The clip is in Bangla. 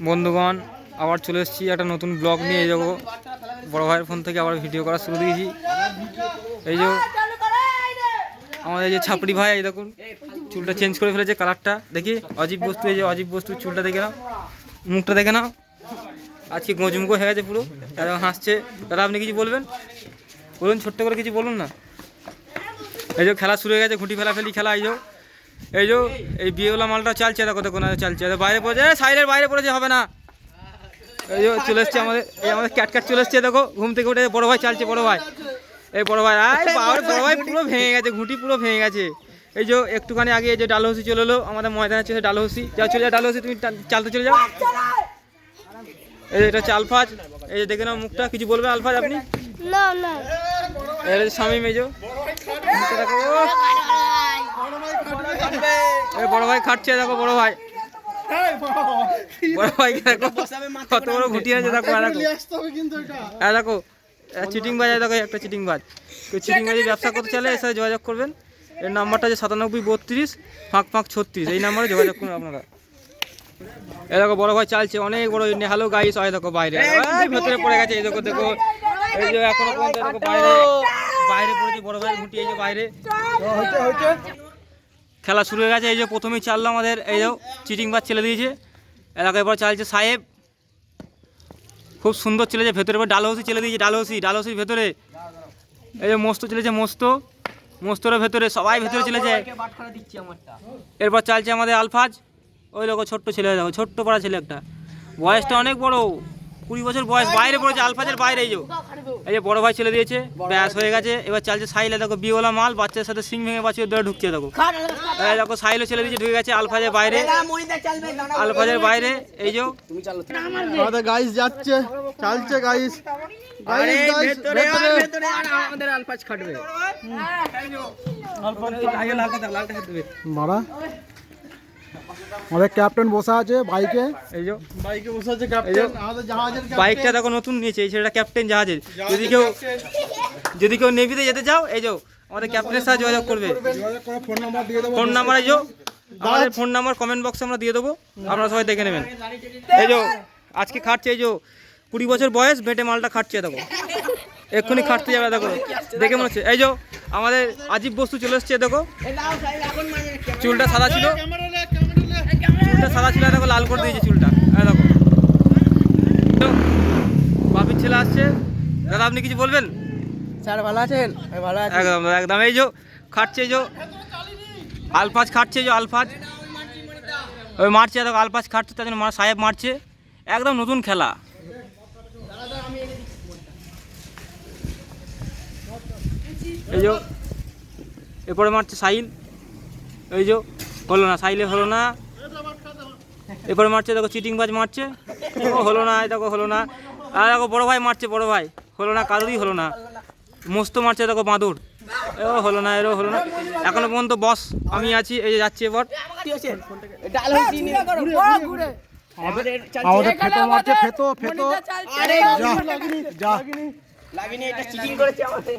বন্ধুগণ আবার চলে এসেছি একটা নতুন ব্লগ নিয়ে। এই যাবো বড় ভাইয়ের ফোন থেকে আবার ভিডিও করা শুরু দিয়েছি। এই যে আমাদের এই যে ছাপড়ি ভাই, এই দেখুন চুলটা চেঞ্জ করে ফেলেছে কালারটা। দেখি অজীব বস্তু, এই যে অজীব বস্তু চুলটা দেখে নাও, মুখটা দেখে নাও, আজকে গোঁজমুখো হয়ে গেছে পুরো, একদম হাসছে। দাদা আপনি কিছু বলবেন? বলুন, ছোট্ট করে কিছু বলুন না। এই যে খেলা শুরু হয়ে গেছে, ঘুঁটি ফেলাফেলি খেলা। এই যে এই বিয়েওয়ালা মালটা চালছে, দেখো দেখো না চালছে, বাইরে পড়েছে, সাইডের বাইরে পড়েছে, হবে না। এই যে চলে এসছে আমাদের, এই আমাদের ক্যাট চলে এসছে, দেখো ঘুম থেকে উঠে বড় ভাই চালছে, বড় ভাই, এই বড় ভাই, বড় ভাই পুরো ভেঙে গেছে, ঘুঁটি পুরো ভেঙে গেছে। এই যে একটুখানি আগে এই যে ডালহসি চলে এলো আমাদের ময়দানে, চলে ডালহসি, যাও চলে যাও ডালহসি, তুমি চালতে চলে যাও। এই এটা হচ্ছে আলফাজ, এই যে দেখে নাও মুখটা, কিছু বলবেন আলফাজ আপনি? না না, এটা হচ্ছে শামীম, এই যে দেখো বড় ভাই খাটছে, দেখো বড় ভাই, বড় ভাই দেখো কত বড় ঘুটি আছে, দেখো দেখো চিটিং বাজ, দেখো একটা চিটিং বাজ। কেউ চিটিং বাজে ব্যবসা করতে চাইলে এর সাথে যোগাযোগ করবেন। এর নাম্বারটা যে 9732 এই নাম্বারে যোগাযোগ করুন আপনারা। এই দেখো বড় ভাই চালছে, অনেক বড়। হ্যালো গাইস, হয় দেখো বাইরে ভেতরে পড়ে গেছে, এই দেখো দেখো, এই যে এখনো পর্যন্ত দেখো বাইরে বাইরে পড়েছে বড় ভাই ঘুটি, এই যে বাইরে খেলা শুরু হয়ে গেছে। এই যে প্রথমেই চাললো আমাদের, এই যে চিটিং বাজ ছেলে দিয়েছে এলাকায়, এবার চালছে সাহেব, খুব সুন্দর ছেলেছে। ভেতরে এবার ডালহসি ছেলে দিয়েছে, ডালহসির ভেতরে এই যে মস্ত ছেলেছে, মস্তর ভেতরে সবাই ভেতরে চলেছে। এরপর চালছে আমাদের আলফাজ, ওই দেখো ছোট্ট ছেলে, দেখো ছোট্ট পাড়া ছেলে একটা, বয়সটা অনেক বড়, 20 বছর বয়স, বাইরে পড়েছে আলফাজের বাইরে। এই যে বড় ভাই ছেলে দিয়েছে, ব্যাস হয়ে গেছে। এবার চালছে সাইলে, দেখো বিয়েওয়ালা মাল, বাচ্চার সাথে সিং ভেঙে বাচ্চা ধরে ঢুকছে, দেখো দেখো সাইলে ছেলে দিয়েছে, ঢুকে গেছে আলফাজের বাইরে, এই যে আমাদের গাইস যাচ্ছে, চালছে গাইস, আমাদের আলফাজ খাটবে মারা। আমাদের ক্যাপ্টেন বসা আছে বাইকে, এই যে বাইকে বসে আছে ক্যাপ্টেন, আমাদের জাহাজের বাইকটা দেখো নতুন নিয়েছে, এই ছেলেটা ক্যাপ্টেন জাহাজের। যদি কেউ নেভিতে যেতে চাও, এই যে আমাদের ক্যাপ্টেনের সাথে যোগাযোগ করবে। ফোন নাম্বার, এই যে আমাদের ফোন নাম্বার কমেন্ট বক্সে আমরা দিয়ে দেবো, আপনারা সবাই দেখে নেবেন। এই যে আজকে খাটছে, এই যে 20 বছর বয়স, বেটে মালটা খাটছে, দেখো এক্ষুনি খাটতে যাবে, দেখো দেখে মনে হচ্ছে। এই যে আমাদের আজিব বস্তু চলে এসছে, দেখো চুলটা সাদা ছিল, দেখো লাল করে দিয়েছে চুলটা, দেখো বাপির ছেলে আসছে। দাদা আপনি কিছু বলবেন? স্যার ভালো আছেন? ভালো আছি একদম একদম। এই যে খাটছে, এই যে আলফাজ খাটছে, এই যে আলফাজ ওই মারছে, দেখো আলফাজ খাটছে, তার জন্য সাহেব মারছে, একদম নতুন খেলা। এই যে এরপরে মারছে সাইল, এই যে হলো না, সাইলে হলো না। এরপরে মারছে, দেখো চিটিং বাজ মারছে, হলো না, দেখো হলো না। আর দেখো বড় ভাই মারছে, বড় ভাই হলো না, কারোরই হলো না। মস্ত মারছে, দেখো বাঁদর, এও হলো না, এরও হলো না। এখনো পর্যন্ত বস আমি আছি, এই যে যাচ্ছি এবার। আমাদের ফেতো মারছে, ফেতো লাগিনি, এটা চিটিং করেছে আমাদের।